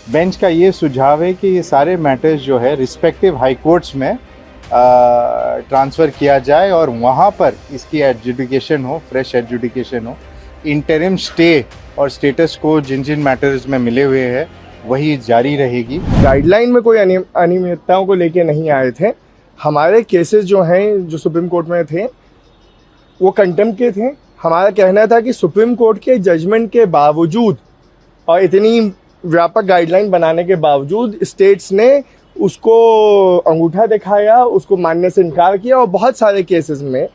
Bench का ये सुझाव है कि ये सारे मैटर्स जो है रिस्पेक्टिव हाई कोर्ट्स में ट्रांसफ़र किया जाए और वहाँ पर इसकी एडजुडिकेशन हो, फ्रेश एडजुडिकेशन हो। इंटरिम स्टे और स्टेटस को जिन जिन मैटर्स में मिले हुए हैं वही जारी रहेगी। गाइडलाइन में कोई अनियमितताओं को लेके नहीं आए थे। हमारे केसेस जो हैं जो सुप्रीम कोर्ट में थे वो कंटेम्प्ट के थे। हमारा कहना था कि सुप्रीम कोर्ट के जजमेंट के बावजूद और इतनी व्यापक गाइडलाइन बनाने के बावजूद स्टेट्स ने उसको अंगूठा दिखाया, उसको मानने से इनकार किया और बहुत सारे केसेस में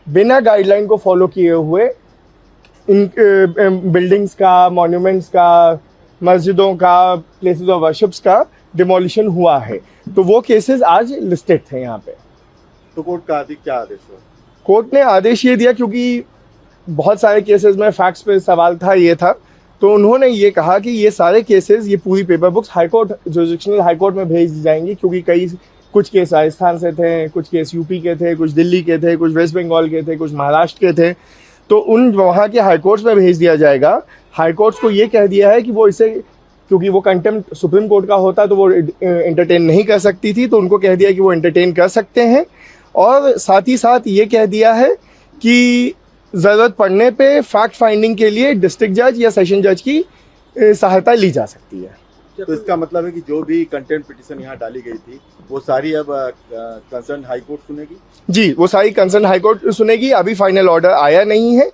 बिना गाइडलाइन को फॉलो किए हुए इन बिल्डिंग्स का, मॉन्यूमेंट्स का, मस्जिदों का, प्लेसेस ऑफ वर्शिप्स का डिमोलिशन हुआ है। तो वो केसेस आज लिस्टेड थे यहाँ पे। तो कोर्ट का क्या आदेश हुआ? कोर्ट ने आदेश ये दिया, क्योंकि बहुत सारे केसेस में फैक्ट्स पे सवाल था, ये था, तो उन्होंने ये कहा कि ये सारे केसेस, ये पूरी paper books high court, jurisdictional high court में भेज दी जाएंगी, क्योंकि कुछ केस राजस्थान से थे, कुछ केस यूपी के थे, कुछ दिल्ली के थे, कुछ वेस्ट बंगाल के थे, कुछ महाराष्ट्र के थे। तो उन वहाँ के हाईकोर्ट्स में भेज दिया जाएगा। हाईकोर्ट्स को ये कह दिया है कि वो इसे, क्योंकि वो कंटेम्प्ट सुप्रीम कोर्ट का होता तो वो एंटरटेन नहीं कर सकती थी, तो उनको कह दिया कि वो एंटरटेन कर सकते हैं। और साथ ही साथ ये कह दिया है कि ज़रूरत पड़ने पे फैक्ट फाइंडिंग के लिए डिस्ट्रिक्ट जज या सेशन जज की सहायता ली जा सकती है। तो इसका मतलब है कि जो भी कंटेम्प्ट पिटीशन यहाँ डाली गई थी वो सारी अब कंसर्न हाई कोर्ट सुनेगी? जी, वो सारी कंसर्न हाई कोर्ट सुनेगी। अभी फाइनल ऑर्डर आया नहीं है।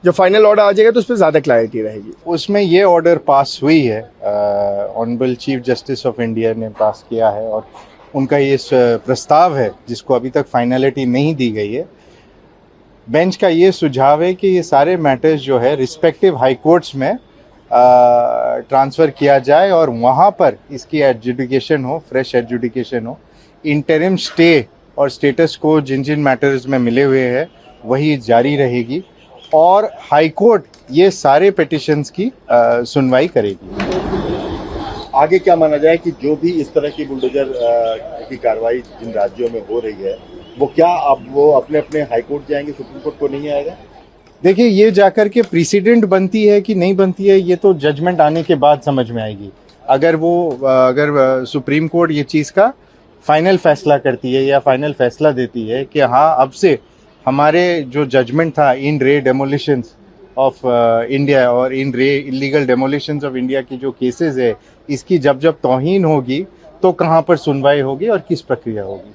जब फाइनल ऑर्डर आ जाएगा तो उस पर ज़्यादा क्लैरिटी रहेगी। उसमें ये ऑर्डर पास हुई है, honourable chief justice of India ने पास किया है और उनका ये प्रस्ताव है जिसको अभी तक फाइनलिटी नहीं दी गई है। बेंच का ये सुझाव है कि ये सारे मैटर्स जो है रिस्पेक्टिव हाई कोर्ट्स में ट्रांसफ़र किया जाए और वहाँ पर इसकी एडजुडिकेशन हो, फ्रेश एडजुडिकेशन हो। इंटरिम स्टे और स्टेटस को जिन जिन मैटर्स में मिले हुए हैं वही जारी रहेगी और हाई कोर्ट ये सारे पिटिशंस की सुनवाई करेगी। आगे क्या माना जाए कि जो भी इस तरह की बुलडोजर की कार्रवाई जिन राज्यों में हो रही है वो क्या अब वो अपने अपने हाई कोर्ट जाएंगे, सुप्रीम कोर्ट को नहीं आएगा? देखिए, ये जाकर के प्रेसिडेंट बनती है कि नहीं बनती है ये तो जजमेंट आने के बाद समझ में आएगी। अगर सुप्रीम कोर्ट ये चीज़ का फाइनल फैसला करती है या फाइनल फैसला देती है कि हाँ अब से हमारे जो जजमेंट था इन रे डेमोलिशंस ऑफ इंडिया और इन रे इलीगल डेमोलिशंस ऑफ इंडिया की जो केसेस है इसकी जब तौहीन होगी तो कहाँ पर सुनवाई होगी और किस प्रक्रिया होगी।